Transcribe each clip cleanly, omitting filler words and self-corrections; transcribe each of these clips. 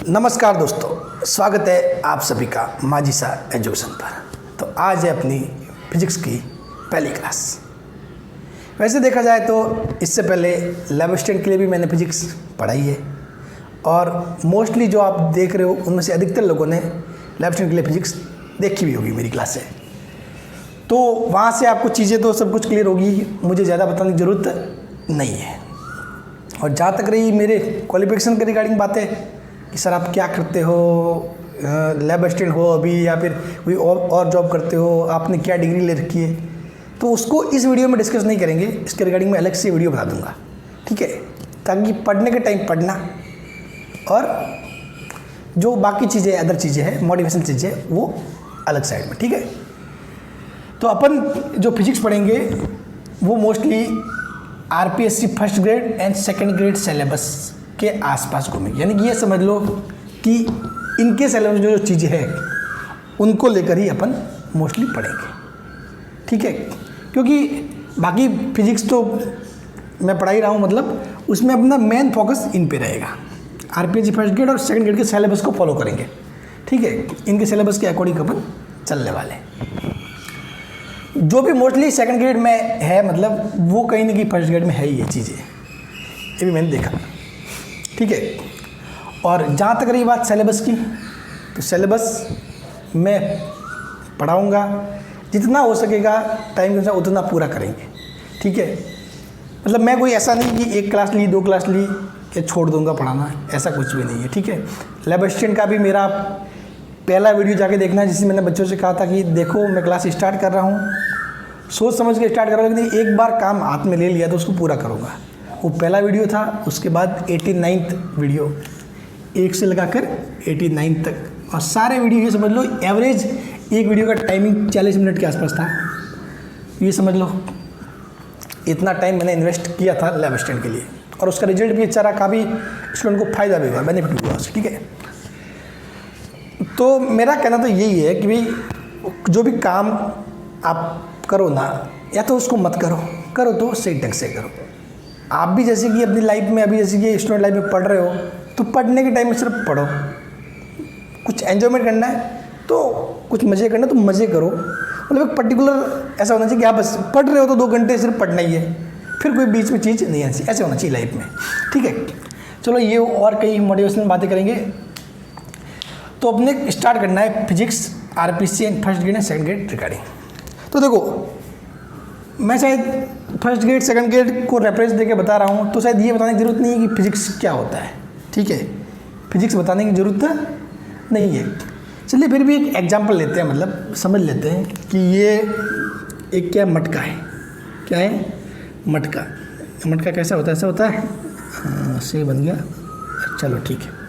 नमस्कार दोस्तों, स्वागत है आप सभी का माजिसा एजुकेशन पर। तो आज है अपनी फिजिक्स की पहली क्लास। वैसे देखा जाए तो इससे पहले लैब असिस्टेंट के लिए भी मैंने फिजिक्स पढ़ाई है और मोस्टली जो आप देख रहे हो उनमें से अधिकतर लोगों ने लैब असिस्टेंट के लिए फिजिक्स देखी भी होगी मेरी क्लास से। तो वहाँ से आपको चीज़ें तो सब कुछ क्लियर होगी, मुझे ज़्यादा बताने की ज़रूरत नहीं है। और जहाँ तक रही मेरे क्वालिफिकेशन के रिगार्डिंग बातें कि सर आप क्या करते हो, लैब असिस्टेंट हो अभी या फिर कोई और जॉब करते हो, आपने क्या डिग्री ले रखी है, तो उसको इस वीडियो में डिस्कस नहीं करेंगे। इसके रिगार्डिंग मैं अलग से वीडियो बता दूंगा, ठीक है, ताकि पढ़ने के टाइम पढ़ना और जो बाकी चीज़ें अदर चीज़ें हैं मोटिवेशन चीज़ें वो अलग साइड में, ठीक है। तो अपन जो फिजिक्स पढ़ेंगे वो mostly RPSC first grade and second grade syllabus के आसपास घूमे, यानी कि ये समझ लो कि इनके सिलेबस जो चीज़ें हैं उनको लेकर ही अपन मोस्टली पढ़ेंगे, ठीक है। क्योंकि बाकी फिजिक्स तो मैं पढ़ा ही रहा हूँ, मतलब उसमें अपना मेन फोकस इन पे रहेगा। आरपीएससी फर्स्ट ग्रेड और सेकंड ग्रेड के सिलेबस को फॉलो करेंगे, ठीक है। इनके सिलेबस के अकॉर्डिंग अपन चलने वाले। जो भी मोस्टली सेकंड ग्रेड में है, मतलब वो कहीं ना कहीं फर्स्ट ग्रेड में है ही ये चीज़ें, ये भी मैंने देखा, ठीक है। और जहाँ तक रही बात सिलेबस की, तो सिलेबस मैं पढ़ाऊँगा, जितना हो सकेगा टाइम के अनुसार उतना पूरा करेंगे, ठीक है। मतलब मैं कोई ऐसा नहीं कि एक क्लास ली 2 क्लास ली या छोड़ दूँगा पढ़ाना, ऐसा कुछ भी नहीं है, ठीक है। लैब असिस्टेंट का भी मेरा पहला वीडियो जाके देखना है, जिसमें मैंने बच्चों से कहा था कि देखो मैं क्लास स्टार्ट कर रहा हूँ, सोच समझ के स्टार्ट कर रहा हूँ, लेकिन एक बार काम हाथ में ले लिया तो उसको पूरा करूँगा। वो पहला वीडियो था। उसके बाद 89th वीडियो, 1 से लगाकर 89 तक, और सारे वीडियो ये समझ लो एवरेज एक वीडियो का टाइमिंग 40 मिनट के आसपास था। ये समझ लो इतना टाइम मैंने इन्वेस्ट किया था लैब असिस्टेंट के लिए, और उसका रिजल्ट भी अच्छा रहा, काफ़ी स्टूडेंट को फायदा भी हुआ, बेनिफिट हुआ उससे, ठीक है। तो मेरा कहना तो यही है कि भाई जो भी काम आप करो ना, या तो उसको मत करो तो सही ढंग से करो। आप भी जैसे कि अपनी लाइफ में अभी जैसे कि स्टूडेंट लाइफ में पढ़ रहे हो, तो पढ़ने के टाइम में सिर्फ पढ़ो। कुछ एन्जॉयमेंट करना है तो कुछ मज़े करना तो मज़े करो। मतलब एक पर्टिकुलर ऐसा होना चाहिए कि आप बस पढ़ रहे हो तो 2 घंटे सिर्फ पढ़ना ही है, फिर कोई बीच में चीज़ नहीं आनी चाहिए, ऐसे होना चाहिए लाइफ में, ठीक है। चलो ये और कई मोटिवेशनल बातें करेंगे। तो अपने स्टार्ट करना है physics RPSC and first grade and second grade regarding. तो देखो मैं शायद फर्स्ट ग्रेड सेकंड ग्रेड को रेफरेंस देके बता रहा हूँ, तो शायद ये बताने की ज़रूरत नहीं है कि फिजिक्स क्या होता है, ठीक है। फिजिक्स बताने की ज़रूरत नहीं है। चलिए फिर भी एक एग्जांपल लेते हैं, मतलब समझ लेते हैं कि ये एक क्या मटका है। क्या है? मटका। मटका कैसा होता है? ऐसा होता है, हाँ सही बन गया, चलो ठीक है।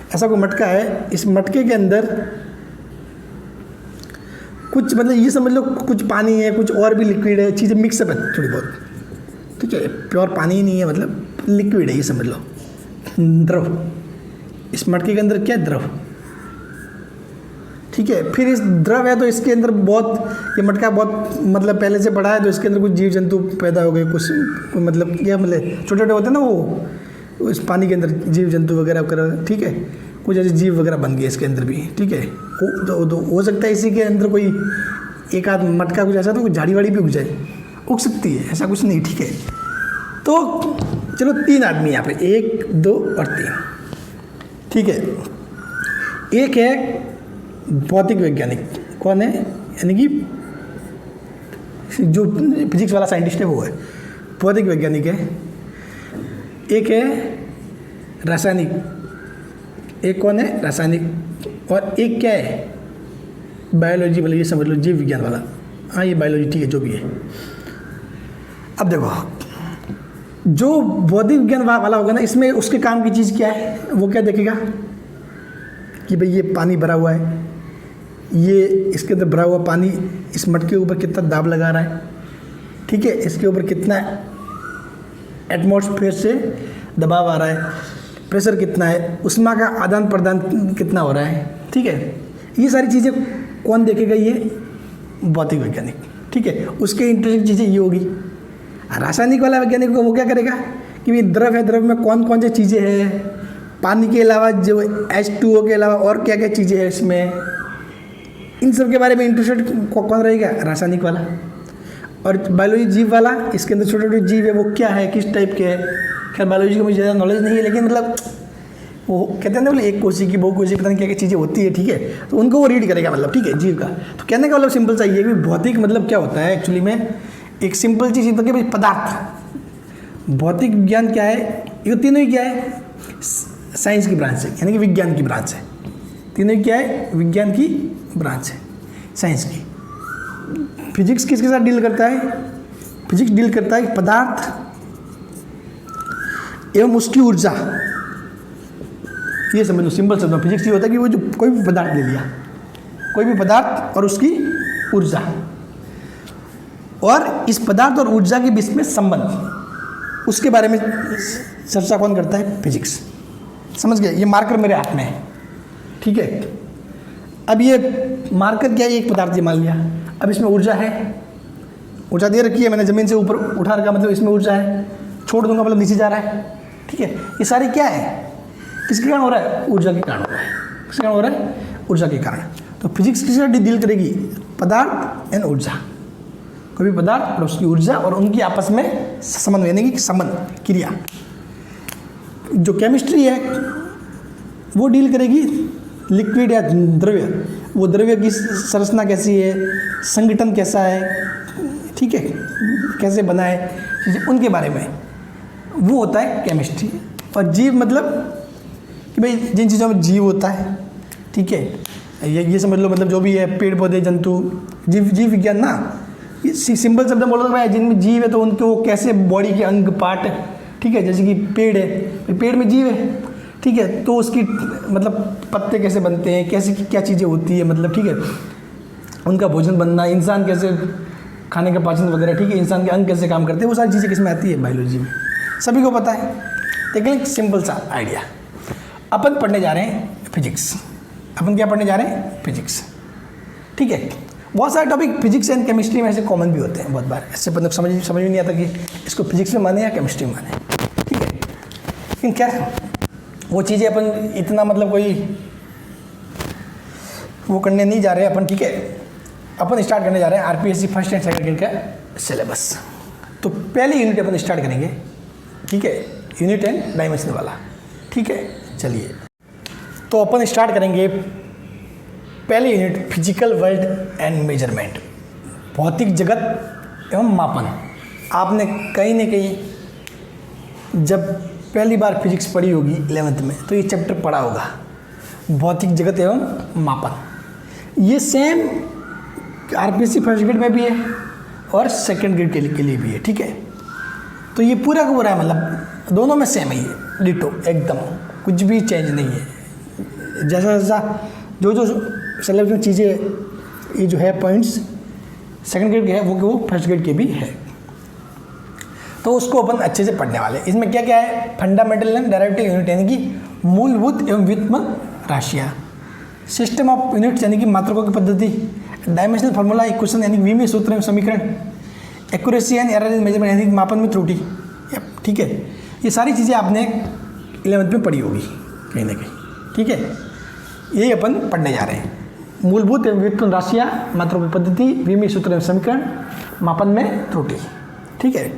ऐसा कोई मटका है, इस मटके के अंदर कुछ, मतलब ये समझ लो कुछ पानी है, कुछ और भी लिक्विड है, चीज़ें मिक्सअप है थोड़ी बहुत, ठीक है। प्योर पानी ही नहीं है, मतलब लिक्विड है, ये समझ लो, द्रव। इस मटके के अंदर क्या है? द्रव, ठीक है। फिर इस द्रव है तो इसके अंदर बहुत, ये मटका बहुत मतलब पहले से पड़ा है, तो इसके अंदर कुछ जीव जंतु पैदा हो गए, कुछ मतलब क्या, मतलब छोटे छोटे होते हैं ना वो इस पानी के अंदर जीव जंतु वगैरह वगैरह, ठीक है। कुछ ऐसे जीव वगैरह बन गए इसके अंदर भी, ठीक है। हो सकता है इसी के अंदर कोई एक आध मटका कुछ ऐसा तो कुछ झाड़ी वाड़ी भी उग जाए, उग सकती है, ऐसा कुछ नहीं, ठीक है। तो चलो 3 आदमी यहाँ पे, 1 2 और 3, ठीक है। एक है भौतिक वैज्ञानिक, कौन है? यानी कि जो फिजिक्स वाला साइंटिस्ट है वो है, भौतिक वैज्ञानिक है। एक है रासायनिक, एक कौन है? रासायनिक। और एक क्या है? बायोलॉजी वाला, ये समझ लो जीव विज्ञान वाला, हाँ ये बायोलॉजी, ठीक है, जो भी है। अब देखो जो भौतिक विज्ञान वाला होगा ना, इसमें उसके काम की चीज़ क्या है? वो क्या देखेगा कि भाई ये पानी भरा हुआ है, ये इसके अंदर भरा हुआ पानी इस मटके के ऊपर कितना दाब लगा रहा है, ठीक है। इसके ऊपर कितना एटमॉस्फेयर से दबाव आ रहा है, प्रेशर कितना है, उष्मा का आदान प्रदान कितना हो रहा है, ठीक है। ये सारी चीज़ें कौन देखेगा? ये भौतिक वैज्ञानिक, ठीक है। उसके इंटरेस्टिंग चीज़ें ये होगी। रासायनिक वाला वैज्ञानिक को वो क्या करेगा कि भाई द्रव है, द्रव में कौन कौन सी चीज़ें हैं, पानी के अलावा जो H2O के अलावा और क्या क्या चीज़ें हैं इसमें, इन सब के बारे में इंटरेस्टेड कौन रहेगा? रासायनिक वाला। और बायोलॉजी जीव वाला, इसके अंदर छोटे छोटे जीव है वो क्या है, किस टाइप के है। खैर बायोलॉजी का मुझे ज़्यादा नॉलेज नहीं है, लेकिन मतलब वो कहते हैं ना बोले एक कोशिकी की बहुकोशिकी पता नहीं क्या क्या चीज़ें होती है, ठीक है, तो उनको वो रीड करेगा मतलब, ठीक है, जीव का। तो कहने का मतलब सिंपल सा ये भी भौतिक मतलब क्या होता है एक्चुअली में, एक सिंपल चीज़ होती है पदार्थ। भौतिक विज्ञान क्या है, ये तीनों ही क्या है, साइंस की ब्रांच है, यानी कि विज्ञान की ब्रांच है। तीनों ही क्या है, विज्ञान की ब्रांच है, साइंस की। फिजिक्स किसके साथ डील करता है? फिजिक्स डील करता है पदार्थ एवं उसकी ऊर्जा। ये समझ लो सिंपल शब्द में, फिजिक्स ये होता है कि वो जो कोई भी पदार्थ ले लिया, कोई भी पदार्थ और उसकी ऊर्जा, और इस पदार्थ और ऊर्जा के बीच में संबंध, उसके बारे में चर्चा कौन करता है? फिजिक्स। समझ गए? ये मार्कर मेरे हाथ में है, ठीक है। अब ये मार्कर क्या है, एक पदार्थ ये मान लिया, अब इसमें ऊर्जा है, ऊर्जा दे रखी है मैंने, ज़मीन से ऊपर उठा रखा, मतलब इसमें ऊर्जा है, छोड़ दूंगा मतलब नीचे जा रहा है, ठीक है। ये सारी क्या है, किसके कारण हो रहा है? ऊर्जा के कारण हो रहा है। किसके कारण हो रहा है? ऊर्जा के कारण। तो फिजिक्स किसके साथ डील करेगी? पदार्थ एंड ऊर्जा, कोई भी पदार्थ और उसकी ऊर्जा और उनकी आपस में संबंध, यानी कि संबंध, क्रिया। जो केमिस्ट्री है वो डील करेगी लिक्विड या द्रव्य, वो द्रव्य की संरचना कैसी है, संगठन कैसा है, ठीक है, कैसे बना है चीज़ें, उनके बारे में वो होता है केमिस्ट्री। और जीव मतलब कि भाई जिन चीज़ों में जीव होता है, ठीक है, ये समझ लो मतलब जो भी है पेड़ पौधे जंतु, जीव विज्ञान ना, ये सिंपल शब्द में बोलो तो भाई जिनमें जीव है तो उनके वो कैसे बॉडी के अंग पार्ट, ठीक है, जैसे कि पेड़ है, पेड़ में जीव है, ठीक है, तो उसकी मतलब पत्ते कैसे बनते हैं, कैसे क्या चीज़ें होती है, मतलब ठीक है, उनका भोजन बनना, इंसान कैसे खाने का पाचन वगैरह, ठीक है, इंसान के अंग कैसे काम करते हैं, वो सारी चीज़ें किसमें आती है? बायोलॉजी में। सभी को पता है, लेकिन सिंपल सा आइडिया। अपन पढ़ने जा रहे हैं फिजिक्स। अपन क्या पढ़ने जा रहे हैं? फिजिक्स, ठीक है। बहुत सारे टॉपिक फिजिक्स एंड केमिस्ट्री में ऐसे कॉमन भी होते हैं बहुत बार, ऐसे मतलब समझ में नहीं आता कि इसको फिजिक्स में माने या केमिस्ट्री में माने, ठीक है। लेकिन क्या वो चीज़ें अपन इतना मतलब कोई वो करने नहीं जा रहे हैं अपन, ठीक है। अपन स्टार्ट करने जा रहे हैं RPSC first and second grade का सिलेबस। तो पहली यूनिट अपन स्टार्ट करेंगे, ठीक है, यूनिट एंड डायमेंशन वाला, ठीक है। चलिए, तो अपन स्टार्ट करेंगे पहली unit, physical world and measurement, भौतिक जगत एवं मापन। आपने कहीं ना कहीं जब पहली बार फिजिक्स पढ़ी होगी 11th में, तो ये चैप्टर पढ़ा होगा, भौतिक जगत एवं मापन। ये सेम आरपीएससी फर्स्ट ग्रेड में भी है और सेकंड ग्रेड के लिए भी है, ठीक है। तो ये पूरा का पूरा है, मतलब दोनों में सेम है, ये डिटो एकदम, कुछ भी चेंज नहीं है। जैसा जैसा जो सिलेबस में चीज़ें, ये जो है पॉइंट्स सेकंड ग्रेड के है वो फर्स्ट ग्रेड के भी है, तो उसको अपन अच्छे से पढ़ने वाले। इसमें क्या क्या है? फंडामेंटल एंड डेरिवेटिव यूनिट, यानी कि मूलभूत एवं व्युत्पन्न राशियाँ, सिस्टम ऑफ यूनिट्स यानी कि मात्रकों की पद्धति, डायमेंशनल फार्मूला इक्वेशन यानी कि विमीय सूत्र एवं समीकरण, accuracy and error in measurement यानी कि मापन में त्रुटि, ठीक है। ये सारी चीज़ें आपने 11th में पढ़ी होगी कहीं ना कहीं, ठीक है। यही अपन पढ़ने जा रहे हैं, मूलभूत एवं व्युत्पन्न राशियाँ, मात्रकों की पद्धति, विमीय सूत्र एवं समीकरण, मापन में त्रुटि, ठीक है।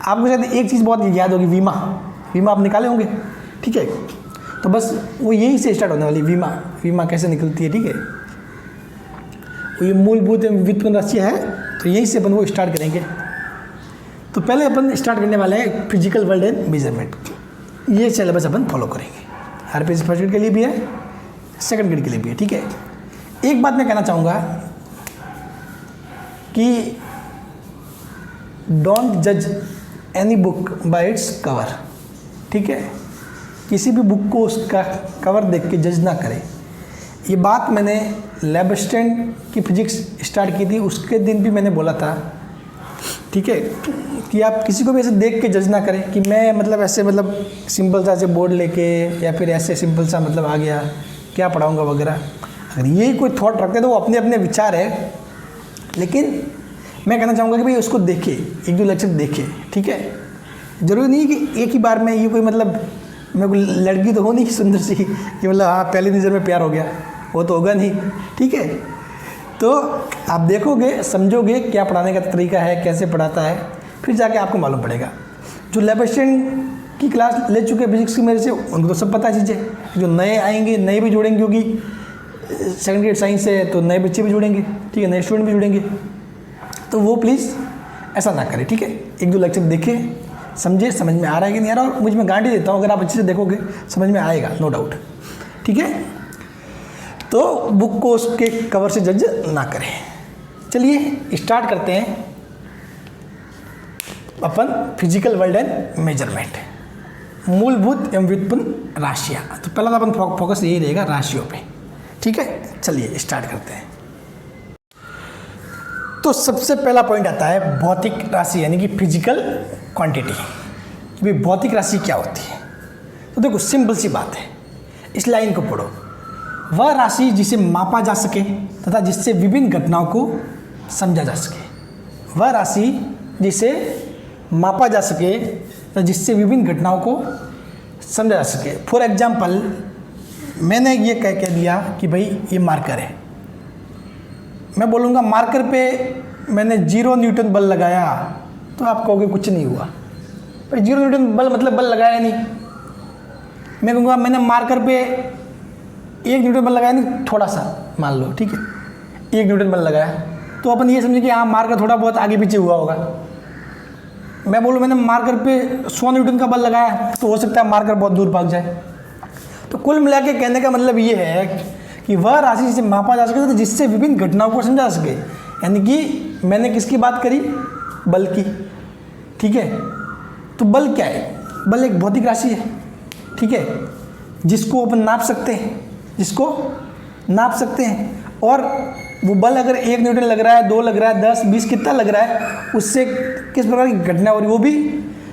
आपको शायद एक चीज़ बहुत याद होगी, वीमा आप निकाले होंगे, ठीक है। तो बस वो यहीं से स्टार्ट होने वाली, वीमा कैसे निकलती है, ठीक है। ये मूलभूत एवं व्युत्पन्न राशियाँ है, तो यहीं से अपन वो स्टार्ट करेंगे। तो पहले अपन स्टार्ट करने वाले हैं फिजिकल वर्ल्ड एंड मेजरमेंट। ये सिलेबस अपन फॉलो करेंगे, आरपीएससी फर्स्ट ग्रेड के लिए भी है, सेकंड ग्रेड के लिए भी है, ठीक है। एक बात मैं कहना चाहूँगा कि डोंट जज any book by its cover, ठीक है। किसी भी बुक को उसका कवर देख के जज ना करें। ये बात मैंने लैब असिस्टेंट की फिजिक्स स्टार्ट की थी, उसके दिन भी मैंने बोला था, ठीक है, कि आप किसी को भी ऐसे देख के जज ना करें कि मैं मतलब ऐसे मतलब सिंपल सा ऐसे बोर्ड लेके या फिर ऐसे सिंपल सा मतलब आ गया क्या पढ़ाऊँगा वगैरह। अगर ये कोई थॉट रखते तो वो अपने अपने विचार है, लेकिन मैं कहना चाहूँगा कि भाई उसको देखे, एक दो लेक्चर देखे, ठीक है। ज़रूरी नहीं कि एक ही बार में ये कोई मतलब मेरे को लड़की तो हो नहीं सुंदर सी कि मतलब हाँ पहली नज़र में प्यार हो गया, वो तो होगा नहीं। ठीक है, तो आप देखोगे, समझोगे क्या पढ़ाने का तरीका है, कैसे पढ़ाता है, फिर जाके आपको मालूम पड़ेगा। जो लैब असिस्टेंट की क्लास ले चुके फिजिक्स की मेरे से, उनको तो सब पता है चीज़ें। जो नए आएंगे, नए भी जुड़ेंगे, क्योंकि सेकंड ग्रेड साइंस है तो नए बच्चे भी जुड़ेंगे, ठीक है, नए स्टूडेंट भी जुड़ेंगे। तो वो प्लीज़ ऐसा ना करें, ठीक है। एक दो लेक्चर देखें, समझे, समझ में आ रहा है कि नहीं आ रहा, और मुझे मैं गारंटी देता हूँ अगर आप अच्छे से देखोगे समझ में आएगा, नो डाउट। ठीक है, तो बुक को उसके कवर से जज ना करें। चलिए स्टार्ट करते हैं अपन फिजिकल वर्ल्ड एंड मेजरमेंट, मूलभूत एवं व्युत्पन्न राशियाँ। तो पहला तो अपन फोकस यही रहेगा राशियों पे। ठीक है, चलिए स्टार्ट करते हैं। तो सबसे पहला पॉइंट आता है भौतिक राशि, यानी कि फिजिकल क्वांटिटी। भाई भौतिक राशि क्या होती है? तो देखो सिंपल सी बात है, इस लाइन को पढ़ो। वह राशि जिसे मापा जा सके तथा जिससे विभिन्न घटनाओं को समझा जा सके। वह राशि जिसे मापा जा सके तथा जिससे विभिन्न घटनाओं को समझा जा सके। फॉर एग्जाम्पल, मैंने ये कह दिया कि भाई ये मार्कर है, मैं बोलूँगा मार्कर पे मैंने 0 न्यूटन बल लगाया, तो आप कहोगे कुछ नहीं हुआ। भाई 0 न्यूटन बल मतलब बल लगाया नहीं। मैं कहूँगा मैंने मार्कर पे 1 न्यूटन बल लगाया नहीं, थोड़ा सा मान लो, ठीक है, 1 न्यूटन बल लगाया, तो अपन ये समझे कि हाँ मार्कर थोड़ा बहुत आगे पीछे हुआ होगा। मैं बोलूँ मैंने मार्कर पे 100 न्यूटन का बल लगाया, तो हो सकता है मार्कर बहुत दूर भाग जाए। तो कुल मिला के कहने का मतलब ये है कि वह राशि जिसे मापा जा सके तो जिससे विभिन्न घटनाओं को समझा जा सके। यानी कि मैंने किसकी बात करी? बल की। ठीक है, तो बल क्या है? बल एक भौतिक राशि है, ठीक है, जिसको अपन नाप सकते हैं, जिसको नाप सकते हैं। और वो बल अगर 1 न्यूटन लग रहा है, 2 लग रहा है, 10, 20 कितना लग रहा है, उससे किस प्रकार की घटना हो रही है वो भी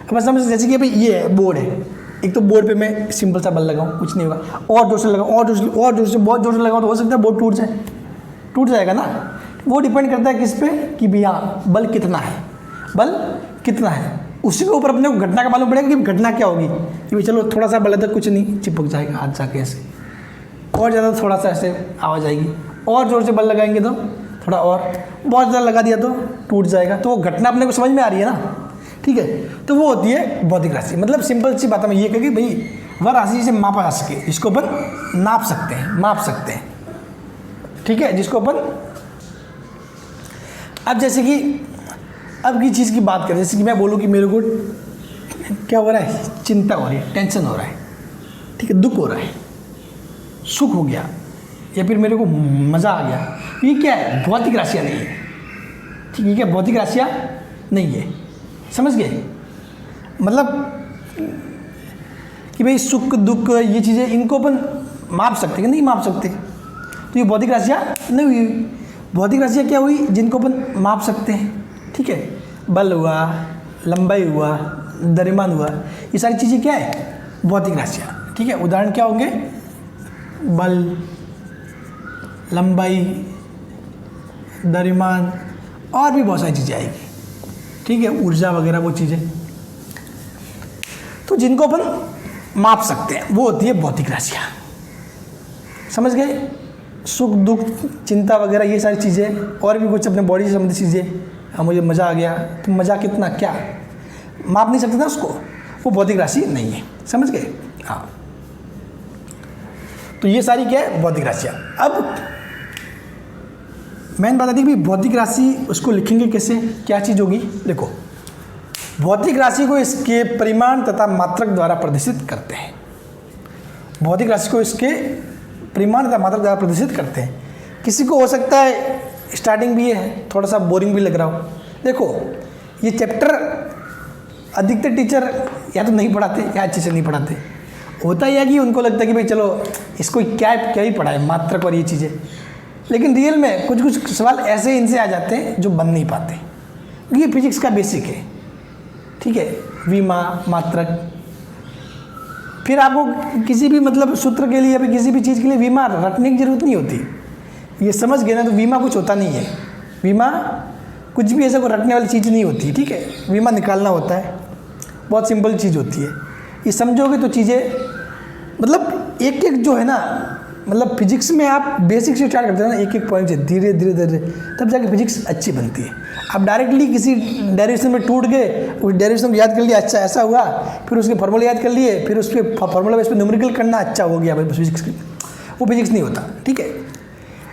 अपन समझ। जैसे कि भाई ये है बोर्ड है, एक तो बोर्ड पे मैं सिंपल सा बल लगाऊं, कुछ नहीं होगा, और जोर से लगाऊं, और जोर से बहुत जोर से लगाऊं, तो हो सकता है बोर्ड टूट जाए, टूट जाएगा ना। वो डिपेंड करता है किस पे, कि भैया बल कितना है, बल कितना है, उसी के ऊपर अपने को घटना का मालूम पड़ेगा कि घटना क्या होगी। कि भाई चलो थोड़ा सा बल है तो कुछ नहीं, चिपक जाएगा हाथ जाके ऐसे, और ज़्यादा थोड़ा सा ऐसे आवाज़ आएगी, और जोर से बल लगाएंगे तो थोड़ा, और बहुत ज़्यादा लगा दिया तो टूट जाएगा। तो वो घटना अपने को समझ में आ रही है ना, ठीक है। तो वो होती है भौतिक राशि। मतलब सिंपल सी बात है, मैं ये कही भाई वह राशि जिसे मापा जा सके, जिसको अपन नाप सकते हैं, माप सकते हैं, ठीक है, जिसको अपन। अब जैसे कि अब की चीज़ की बात करें, जैसे कि मैं बोलूँ कि मेरे को क्या हो रहा है, चिंता हो रही है, टेंशन हो रहा है, ठीक है, दुख हो रहा है, सुख हो गया, या फिर मेरे को मज़ा आ गया, ये क्या है? भौतिक राशियाँ नहीं है, ठीक है, क्या भौतिक राशियाँ नहीं है, समझ गए? मतलब कि भाई सुख दुख ये चीज़ें इनको अपन माप सकते हैं, नहीं माप सकते, तो ये भौतिक राशियाँ नहीं हुई। भौतिक राशियाँ क्या हुई? जिनको अपन माप सकते हैं, ठीक है, बल हुआ, लंबाई हुआ, द्रव्यमान हुआ, ये सारी चीज़ें क्या है? भौतिक राशियाँ, ठीक है। उदाहरण क्या होंगे? बल, लंबाई, द्रव्यमान, और भी बहुत सारी चीज़ें आएगी, ठीक है, ऊर्जा वगैरह, वो चीज़ें तो जिनको अपन माप सकते हैं वो होती है भौतिक राशियाँ। समझ गए? सुख दुख चिंता वगैरह ये सारी चीज़ें, और भी कुछ अपने बॉडी से संबंधित चीज़ें, हाँ मुझे मज़ा आ गया, तो मज़ा कितना, क्या माप नहीं सकते ना उसको, वो भौतिक राशि नहीं है। समझ गए? हाँ, तो ये सारी क्या है? भौतिक राशियाँ। अब मैंने बता दी कि भौतिक राशि उसको लिखेंगे कैसे, क्या चीज़ होगी? देखो, भौतिक राशि को इसके परिमाण तथा मात्रक द्वारा प्रदर्शित करते हैं। भौतिक राशि को इसके परिमाण तथा मात्रक द्वारा प्रदर्शित करते हैं। किसी को हो सकता है स्टार्टिंग भी है, थोड़ा सा बोरिंग भी लग रहा हो। देखो, ये चैप्टर अधिकतर टीचर या तो नहीं पढ़ाते या अच्छे से नहीं पढ़ाते। होता ही है कि उनको लगता है कि भाई चलो इसको क्या ही पढ़ाए, मात्रक और ये चीज़ें। लेकिन रियल में कुछ कुछ सवाल ऐसे इनसे आ जाते हैं जो बन नहीं पाते। ये फिजिक्स का बेसिक है, ठीक है, विमा, मात्रक। फिर आपको किसी भी मतलब सूत्र के लिए या फिर किसी भी चीज़ के लिए विमा रटने की जरूरत नहीं होती। ये समझ गए ना, तो विमा कुछ होता नहीं है। विमा कुछ भी ऐसा कोई रटने वाली चीज़ नहीं होती, ठीक है। विमा निकालना होता है, बहुत सिंपल चीज़ होती है। ये समझोगे तो चीज़ें मतलब एक एक जो है ना, मतलब फिजिक्स में आप बेसिक से स्टार्ट करते हैं ना, एक एक पॉइंट से धीरे धीरे धीरे, तब जाके फिजिक्स अच्छी बनती है। आप डायरेक्टली किसी डेरिवेशन में टूट गए, उस डेरिवेशन को याद कर लिया, अच्छा ऐसा हुआ, फिर उसके फॉर्मूले याद कर लिए, फिर उसके फॉर्मूला बेस पे न्यूमेरिकल करना, अच्छा हो गया भाई फिजिक्स, वो फिजिक्स नहीं होता। ठीक है,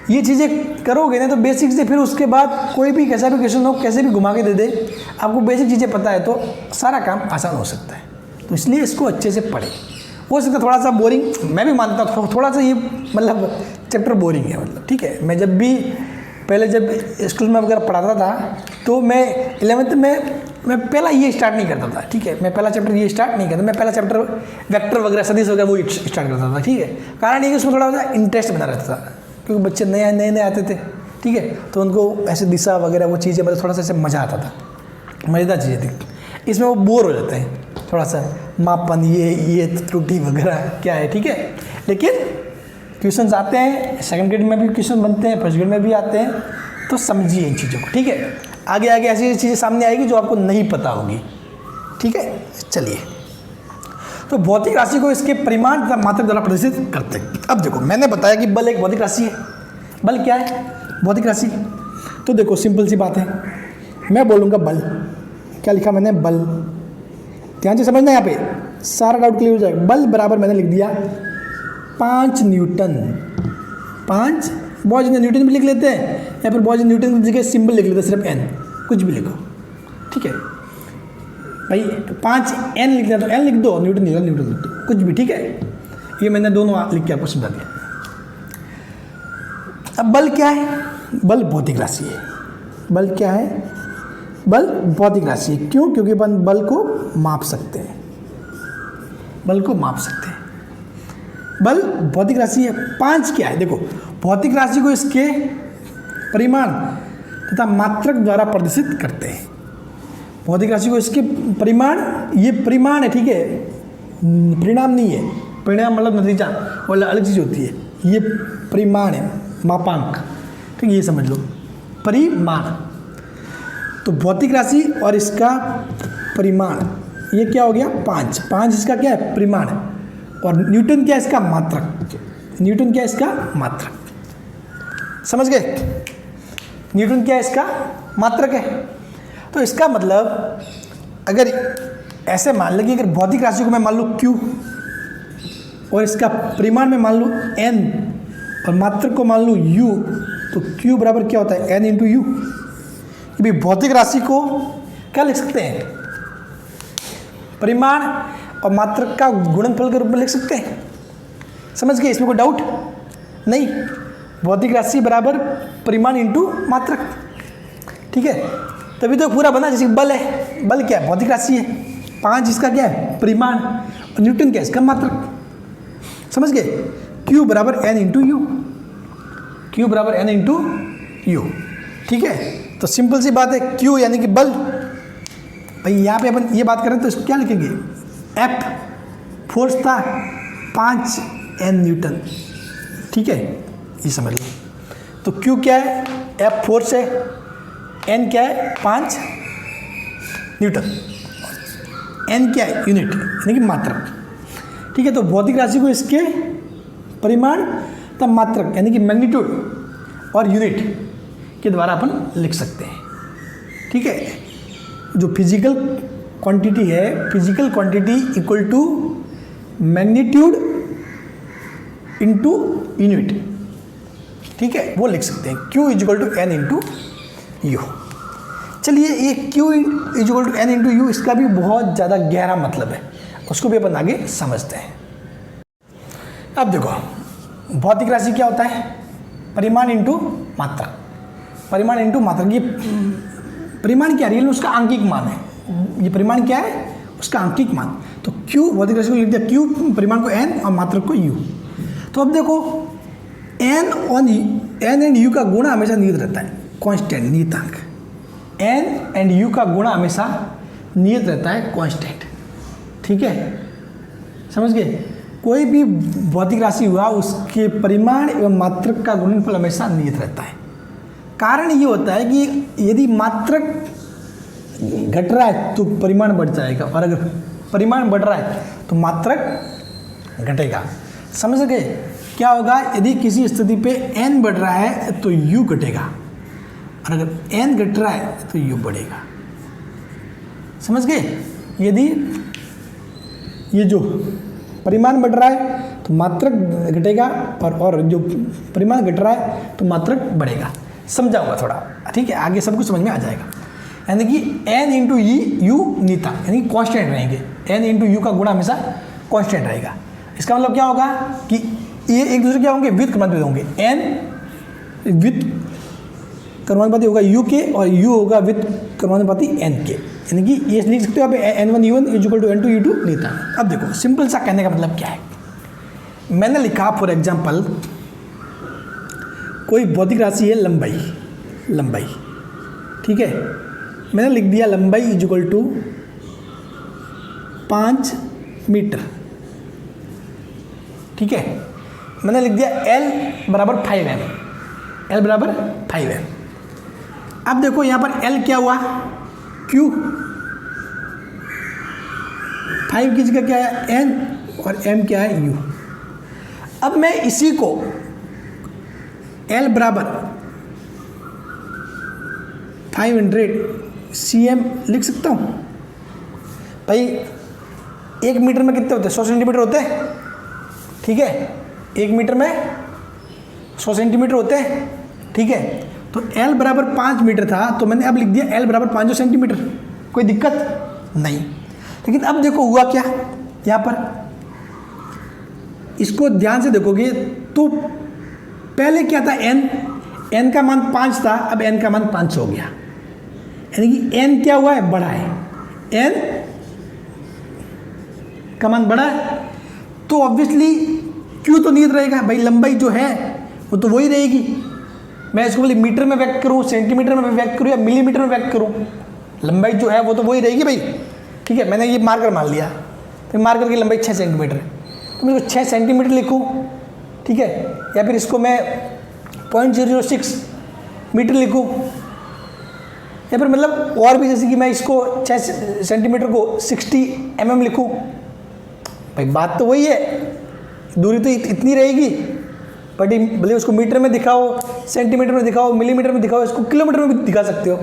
ये चीज़ें करोगे ना तो बेसिक से, फिर उसके बाद कोई भी कैसा भी क्वेश्चन हो, कैसे भी घुमा के दे दे, आपको बेसिक चीज़ें पता है तो सारा काम आसान हो सकता है। तो इसलिए इसको अच्छे से पढ़ें। हो सकता है थोड़ा सा बोरिंग, मैं भी मानता हूँ थोड़ा सा ये मतलब चैप्टर बोरिंग है, मतलब ठीक है। मैं जब भी पहले जब स्कूल में वगैरह पढ़ाता था तो मैं 11th में मैं पहला ये स्टार्ट नहीं करता था। ठीक है, मैं पहला चैप्टर ये स्टार्ट नहीं करता, मैं पहला चैप्टर वेक्टर वगैरह सदिश वगैरह वो स्टार्ट करता था। ठीक है, कारण ये कि उसमें थोड़ा सा इंटरेस्ट बना रहता था, क्योंकि बच्चे नए नए आते थे। ठीक है, तो उनको ऐसे दिशा वगैरह वो चीज़ें मतलब थोड़ा सा ऐसे मज़ा आता था, मज़ेदार चीज़ें थी। इसमें वो बोर हो जाते हैं थोड़ा सा, मापन ये त्रुटि वगैरह क्या है। ठीक है, लेकिन क्वेश्चंस आते हैं, सेकंड ग्रेड में भी क्वेश्चन बनते हैं, फर्स्ट ग्रेड में भी आते हैं, तो समझिए इन चीज़ों को। ठीक है, आगे आगे ऐसी चीज़ें सामने आएगी जो आपको नहीं पता होगी। ठीक है, चलिए, तो भौतिक राशि को इसके परिमाण तथा मात्रक द्वारा प्रदर्शित करते हैं। अब देखो, मैंने बताया कि बल एक भौतिक राशि है। बल क्या है? भौतिक राशि। तो देखो सिंपल सी बात है, मैं बोलूँगा बल, क्या लिखा मैंने? बल। ध्यान से समझना, यहाँ पे सारा डाउट क्लियर हो जाएगा। बल बराबर मैंने लिख दिया 5 न्यूटन। 5 बॉयज ने न्यूटन भी लिख लेते हैं, या फिर बॉयज न्यूटन की जगह सिंबल लिख लेते हैं, सिर्फ n, कुछ भी लिखो। ठीक है भाई, 5n लिखना तो n लिख दो, न्यूटन लिख दो, कुछ भी। ठीक है, ये मैंने दोनों लिख के आपको समझा दिया। अब बल क्या है? बल भौतिक राशि है। बल क्या है? बल भौतिक राशि है। क्यों? क्योंकि अपन बल को माप सकते हैं, बल को माप सकते हैं। बल भौतिक राशि है। 5 क्या है? देखो, भौतिक राशि को इसके परिमाण तथा मात्रक द्वारा प्रदर्शित करते हैं। भौतिक राशि को इसके परिमाण, ये परिमाण है, ठीक है, परिणाम नहीं है। परिणाम मतलब नतीजा, और अलग चीज़ होती है। ये परिमाण है, मापांक। ठीक है, ये समझ लो, परिमाण। तो भौतिक राशि और इसका परिमाण, ये क्या हो गया? 5 इसका क्या है? परिमाण। और न्यूटन क्या है? इसका मात्रक। न्यूटन क्या है? इसका मात्रक। समझ गए? न्यूटन क्या है? इसका मात्रक है। तो इसका मतलब अगर ऐसे मान लें कि अगर भौतिक राशि को मैं मान लूँ Q, और इसका परिमाण में मान लूँ N, और मात्रक को मान लूँ U, तो Q बराबर क्या होता है? N into U। भी भौतिक राशि को क्या लिख सकते हैं? परिमाण और मात्रक का गुणनफल के रूप में लिख सकते हैं। समझ गए? इसमें कोई डाउट नहीं। भौतिक राशि बराबर परिमाण इंटू मात्रक। ठीक है, तभी तो पूरा बना। जैसे बल है, बल क्या है? भौतिक राशि है। 5 इसका क्या है? परिमाण, और न्यूटन क्या है? इसका मात्रक। समझ गए? Q बराबर N इंटू यू। Q बराबर N इंटू यू। ठीक है, तो सिंपल सी बात है, Q यानी कि बल। भाई यहाँ पे अपन ये बात करें तो इसको क्या लिखेंगे? F फोर्स था, 5N न्यूटन। ठीक है, ये समझ लो। तो Q क्या है? F फोर्स है, N क्या है? 5 न्यूटन, N क्या है? यूनिट यानी कि मात्रक। ठीक है, तो भौतिक राशि को इसके परिमाण तब मात्रक यानी कि मैग्नीट्यूड और यूनिट के द्वारा अपन लिख सकते हैं। ठीक है, जो फिजिकल क्वांटिटी है, physical quantity equal to magnitude into unit. ठीक है, वो लिख सकते हैं। Q equal to N into U. चलिए, ये Q equal to N into U, इसका भी बहुत ज़्यादा गहरा मतलब है, उसको भी अपन आगे समझते हैं। अब देखो, भौतिक राशि क्या होता है? परिमाण इंटू मात्रक। परिमाण इंटू मात्रक। ये परिमाण क्या है? रियल में उसका आंकिक मान है। ये परिमाण क्या है? उसका आंकिक मान। तो Q भौतिक राशि को लिख दिया, Q परिमाण को N और मात्रक को U। तो अब देखो, N एंड U का गुणा हमेशा नियत रहता है, कांस्टेंट, नियतांक। N एंड U का गुणा हमेशा नियत रहता है, कांस्टेंट। ठीक है, समझ गए? कोई भी भौतिक राशि हुआ, उसके परिमाण एवं मात्रक का गुणनफल हमेशा नियत रहता है। कारण ये होता है कि यदि मात्रक घट रहा है तो परिमाण बढ़ जाएगा, और अगर परिमाण बढ़ रहा है तो मात्रक घटेगा। समझ सके? क्या होगा, यदि किसी स्थिति पे n बढ़ रहा है तो u घटेगा, और अगर n घट रहा है तो u बढ़ेगा। समझ गए? यदि ये जो परिमाण बढ़ रहा है तो मात्रक घटेगा, और जो परिमाण घट रहा है तो मात्रक बढ़ेगा। समझाऊंगा थोड़ा, ठीक है? आगे सब कुछ समझ में आ जाएगा। यानी कि n इंटू यू नीता, यानी कि कॉन्स्टेंट रहेंगे। n इंटू यू का गुणा हमेशा कॉन्स्टेंट रहेगा। इसका मतलब क्या होगा कि ये एक दूसरे क्या होंगे, व्युत्क्रमानुपाती होंगे। n व्युत्क्रमानुपाती होगा u के, और u होगा व्युत्क्रमानुपाती n के। यानी कि ये लिख सकते हो आप n1 u1 equal to n2 u2 Nita. अब देखो सिंपल सा कहने का मतलब क्या है। मैंने लिखा फॉर एग्जाम्पल कोई भौतिक राशि है लंबाई, ठीक है? मैंने लिख दिया लंबाई इक्वल टू 5 मीटर, ठीक है? मैंने लिख दिया L बराबर 5m, L बराबर 5m। अब देखो यहाँ पर L क्या हुआ, Q, 5 की जगह क्या है N, और M क्या है U। अब मैं इसी को L बराबर 500 cm लिख सकता हूँ। भाई 1 मीटर में कितने होते हैं, 100 सेंटीमीटर होते हैं, ठीक है? 1 मीटर में 100 सेंटीमीटर होते हैं, ठीक है? तो L बराबर 5 मीटर था, तो मैंने अब लिख दिया L बराबर 500 सेंटीमीटर। कोई दिक्कत नहीं। लेकिन अब देखो हुआ क्या यहाँ पर, इसको ध्यान से देखोगे तो पहले क्या था n का मान 5 था, अब n का मान 500 हो गया। यानी कि n क्या हुआ है, बढ़ा है। n का मान बढ़ा है तो ऑब्वियसली q तो नियत रहेगा। भाई लंबाई जो है वो तो वही रहेगी। मैं इसको बोले मीटर में व्यक्त करूँ, सेंटीमीटर में व्यक्त करूँ, या मिलीमीटर में व्यक्त करूँ, लंबाई जो है वो तो वही रहेगी भाई, ठीक है? मैंने ये मार्कर मान लिया, फिर मार्कर की लंबाई 6 सेंटीमीटर है, तो मैं इसको 6 सेंटीमीटर लिखूँ, ठीक है? या फिर इसको मैं 0.006 मीटर लिखूँ, या फिर मतलब और भी, जैसे कि मैं इसको 6 सेंटीमीटर को 60 mm लिखूँ। भाई बात तो वही है, दूरी तो इतनी रहेगी, बट भले उसको मीटर में दिखाओ, सेंटीमीटर में दिखाओ, मिलीमीटर में दिखाओ, इसको किलोमीटर में भी दिखा सकते हो,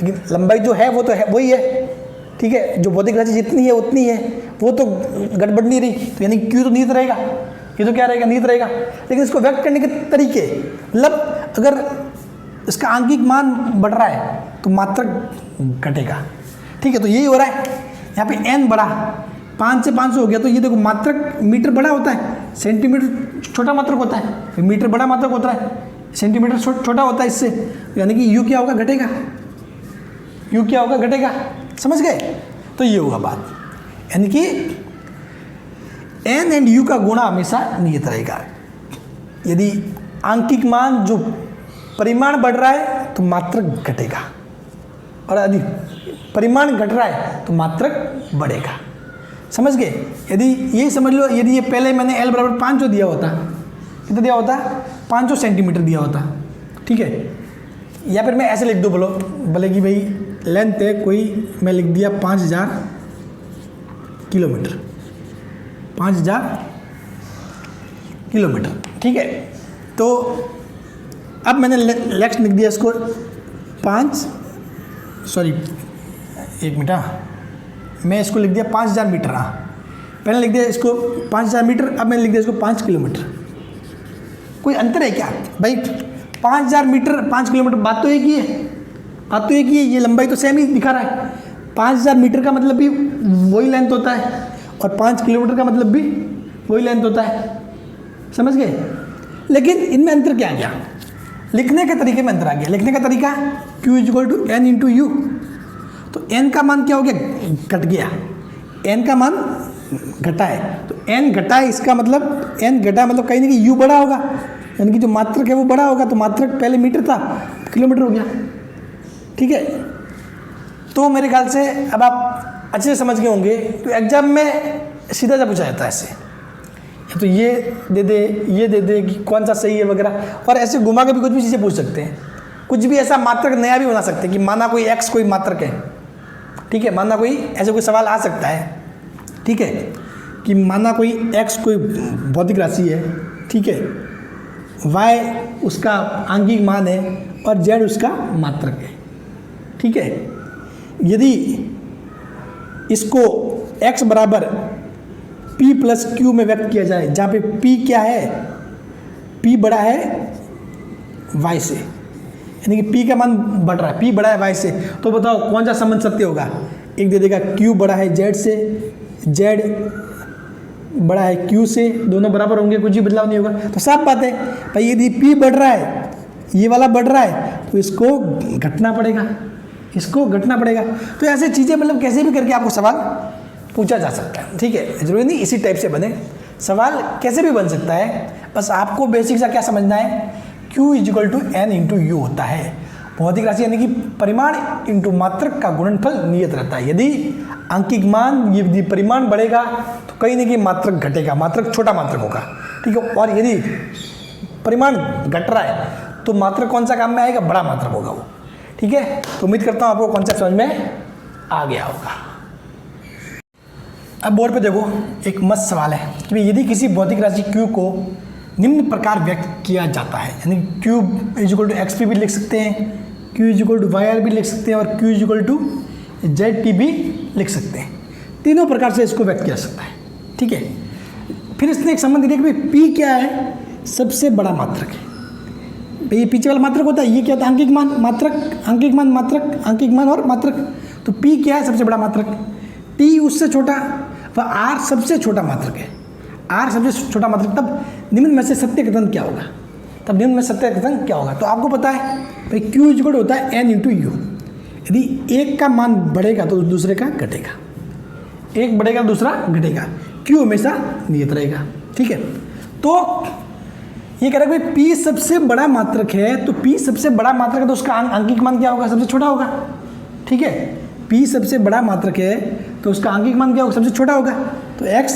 लेकिन लंबाई जो है वो तो है वही है, ठीक है? जो भौतिक राशि जितनी है उतनी है, वो तो गड़बड़ नहीं रही। तो यानी क्यू तो नियत रहेगा, ये तो क्या रहेगा, नियत रहेगा। लेकिन इसको व्यक्त करने के तरीके, मतलब अगर इसका आंकिक मान बढ़ रहा है तो मात्रक घटेगा, ठीक है? तो यही हो रहा है यहाँ पे। n बढ़ा, 5 से 500 हो गया, तो ये देखो मात्रक मीटर बड़ा होता है, सेंटीमीटर छोटा मात्रक होता है, फिर मीटर बड़ा मात्रक होता है, सेंटीमीटर छोटा होता है इससे। यानी कि u क्या होगा, घटेगा। u क्या होगा, घटेगा। समझ गए? तो ये होगा बात। यानी कि n एंड u का गुणा हमेशा नियत रहेगा। यदि आंकिक मान जो परिमाण बढ़ रहा है तो मात्रक घटेगा, और यदि परिमाण घट रहा है तो मात्रक बढ़ेगा। समझ गए? यदि ये समझ लो, यदि ये पहले मैंने L बराबर 500 दिया होता, कितना दिया होता, 500 सेंटीमीटर दिया होता, ठीक है? या फिर मैं ऐसे लिख दूँ, बोले कि भाई लेंथ है कोई, मैं लिख दिया 5000 किलोमीटर, 5000 किलोमीटर, ठीक है? तो अब मैंने नेक्स्ट लिख दिया इसको 1 मिनट, मैं इसको लिख दिया 5000 मीटर। हाँ, पहले लिख दिया इसको 5000 मीटर, अब मैंने लिख दिया इसको 5 किलोमीटर। कोई अंतर है क्या भाई? 5000 मीटर 5 किलोमीटर, बात तो एक ही है, बात तो एक ही है। ये लंबाई तो सेम ही दिखा रहा है। 5000 मीटर का मतलब भी वही लेंथ होता है, और 5 किलोमीटर का मतलब भी वही लेंथ होता है। समझ गए? लेकिन इनमें अंतर क्या गया, लिखने के तरीके में अंतर आ गया। लिखने का तरीका Q equal to n into U, तो n का मान क्या हो गया, घट गया। n का मान घटा है, तो n घटा है, इसका मतलब n घटा मतलब कहीं ना कहीं u बड़ा होगा, यानी कि जो मात्रक है वो बड़ा होगा। तो मात्रक पहले मीटर था, किलोमीटर हो गया, ठीक है? तो मेरे ख्याल से अब आप अच्छे से समझ गए होंगे। तो एग्जाम में सीधा सा पूछा जाता है ऐसे, तो ये दे दे, ये दे दे कि कौन सा सही है वगैरह, और ऐसे घुमा के भी कुछ भी चीज़ें पूछ सकते हैं। कुछ भी ऐसा मात्रक नया भी बना सकते हैं कि माना कोई x कोई मात्रक है, ठीक है? माना कोई ऐसे कोई सवाल आ सकता है ठीक है, कि माना कोई x कोई भौतिक राशि है, ठीक है, y उसका आंगिक मान है और z उसका मात्रक है, ठीक है। यदि इसको x बराबर p प्लस q में व्यक्त किया जाए, जहाँ पे p क्या है, p बड़ा है y से, यानी कि p का मान बढ़ रहा है, p बड़ा है y से, तो बताओ कौन सा संबंध सत्य होगा। एक दे देगा q बड़ा है z से, z बड़ा है q से, दोनों बराबर होंगे, कुछ भी बदलाव नहीं होगा। तो साफ बात है भाई, यदि p बढ़ रहा है, ये वाला बढ़ रहा है, तो इसको घटना पड़ेगा, इसको घटना पड़ेगा। तो ऐसे चीज़ें मतलब कैसे भी करके आपको सवाल पूछा जा सकता है, ठीक है। जरूरी नहीं इसी टाइप से बने, सवाल कैसे भी बन सकता है, बस आपको बेसिक सा क्या समझना है, Q equal to N into U होता है। भौतिक राशि यानी कि परिमाण इंटू मात्रक का गुणनफल नियत रहता है। यदि आंकिक मान, यदि परिमाण बढ़ेगा तो कहीं ना कहीं मात्रक घटेगा, मात्रक छोटा मात्रक होगा, ठीक है। और यदि परिमाण घट रहा है तो मात्रक कौन सा काम में आएगा, बड़ा मात्रक होगा वो, ठीक है। तो उम्मीद करता हूँ आपको कॉन्सेप्ट समझ में आ गया होगा। अब बोर्ड पे देखो एक मस्त सवाल है कि भाई यदि किसी भौतिक राशि Q को निम्न प्रकार व्यक्त किया जाता है, यानी Q equal to X P भी लिख सकते हैं, Q equal to Y R भी लिख सकते हैं, और Q equal to Z T भी लिख सकते हैं। तीनों प्रकार से इसको व्यक्त किया जा सकता है, ठीक है। फिर इसने एक संबंध दिया कि भाई P क्या है, सबसे बड़ा मात्रक है। भाई ये पीछे वाला मात्रक होता है, ये क्या होता है, आंकिक मान मात्रक, आंकिक मान मात्रक, आंकिक मान और मात्रक। तो P क्या है, सबसे बड़ा मात्रक, T उससे छोटा, व R सबसे छोटा मात्रक है। R सबसे छोटा मात्रक, तब निम्न में से सत्य कथन क्या होगा, तब निम्न में सत्य कथन क्या होगा। तो आपको पता है भाई Q इक्वल होता है N इंटू यू। यदि एक का मान बढ़ेगा तो दूसरे का घटेगा, एक बढ़ेगा दूसरा घटेगा, Q हमेशा नियत रहेगा, ठीक है। तो ये कह रहा है भाई P सबसे बड़ा मात्रक है, तो P सबसे बड़ा मात्रक है तो उसका आंकिक मान क्या होगा, सबसे छोटा होगा, ठीक है। P सबसे बड़ा मात्रक है तो उसका आंकिक मान क्या होगा, सबसे छोटा होगा, तो X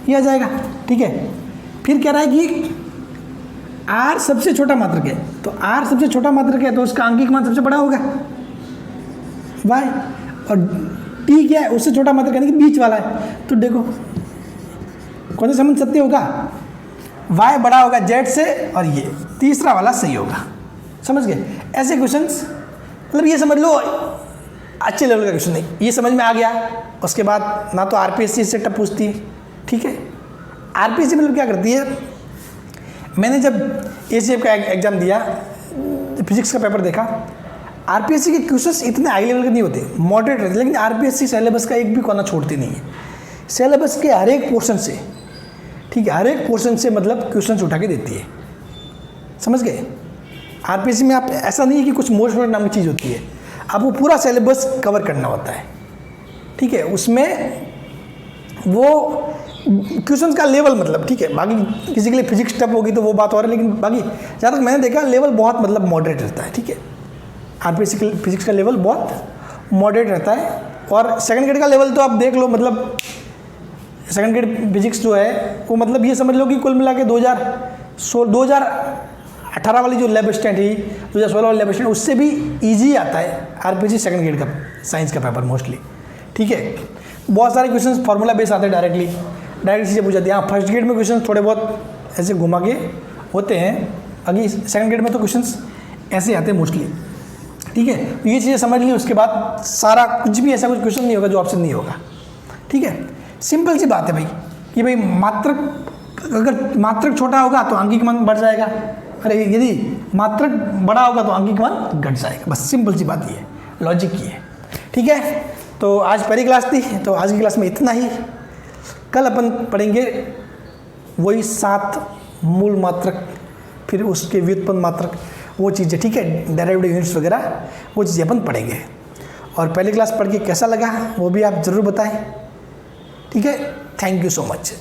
ये आ जाएगा, ठीक है। फिर कह रहा है कि R सबसे छोटा मात्रक है, तो R सबसे छोटा मात्रक है तो उसका आंकिक मान सबसे बड़ा होगा Y, और T क्या है, उससे छोटा मात्रक यानी कि बीच वाला है। तो देखो कौन सा संबंध सत्य होगा, Y बड़ा होगा Z से, और ये तीसरा वाला सही होगा। समझ गए। ऐसे क्वेश्चंस मतलब ये समझ लो अच्छे लेवल का क्वेश्चन नहीं, ये समझ में आ गया। उसके बाद ना तो आरपीएससी से टप पूछती है, ठीक है। आरपीएससी मतलब क्या करती है, मैंने जब एसीएफ का एग्ज़ाम दिया, फिजिक्स का पेपर देखा, आरपीएससी के क्वेश्चंस इतने हाई लेवल के नहीं होते, मॉडरेट रहते, लेकिन आरपीएससी सिलेबस का एक भी कोना छोड़ती नहीं है। सिलेबस के हर एक पोर्शन से, ठीक है, हर एक पोर्शन से मतलब क्वेश्चंस उठा के देती है। समझ गए। आरपीएससी में आप ऐसा नहीं है कि कुछ मोस्ट नाम की चीज़ होती है, आपको पूरा सिलेबस कवर करना होता है, ठीक है। उसमें वो क्वेश्चंस का लेवल मतलब, ठीक है, बाकी किसी के लिए फिजिक्स टफ होगी तो वो बात और है, लेकिन बाकी जहाँ तक मैंने देखा लेवल बहुत मतलब मॉडरेट रहता है, ठीक है। आरपीएससी के फिजिक्स का लेवल बहुत मॉडरेट रहता है। और सेकंड ग्रेड का लेवल तो आप देख लो, मतलब सेकंड ग्रेड फिजिक्स जो है वो मतलब ये समझ लो कि कुल मिला के 2018 वाली जो लैब स्टैंड थी, 2016 वाली लैब स्टैंड, उससे भी ईजी आता है आरपीएससी सेकंड ग्रेड का साइंस का पेपर मोस्टली, ठीक है। बहुत सारे क्वेश्चंस फार्मूला बेस आते हैं, डायरेक्ट चीज़ें पूछ जाती हैं। हाँ, फर्स्ट ग्रेड में क्वेश्चन थोड़े बहुत ऐसे घुमा के होते हैं, अभी सेकंड ग्रेड में तो क्वेश्चंस ऐसे आते हैं मोस्टली, ठीक है। तो ये चीज़ें समझ ली, उसके बाद सारा कुछ भी ऐसा कुछ क्वेश्चन नहीं होगा जो ऑप्शन नहीं होगा, ठीक है। सिंपल सी बात है भाई कि भाई मात्रक, अगर मात्रक छोटा होगा तो आंकिक मान बढ़ जाएगा, अरे यदि मात्रक बड़ा होगा तो आंकिक मान घट जाएगा। बस सिंपल सी बात ये है, लॉजिक ये है, ठीक है। तो आज पहली क्लास थी, तो आज की क्लास में इतना ही। कल अपन पढ़ेंगे वही 7 मूल मात्रक, फिर उसके व्युत्पन्न मात्रक, वो चीज़ें, ठीक है, डेरिवेटिव यूनिट्स वगैरह, वो चीज़ें अपन पढ़ेंगे। और पहली क्लास पढ़ के कैसा लगा वो भी आप ज़रूर बताएं, ठीक है। Thank you so much.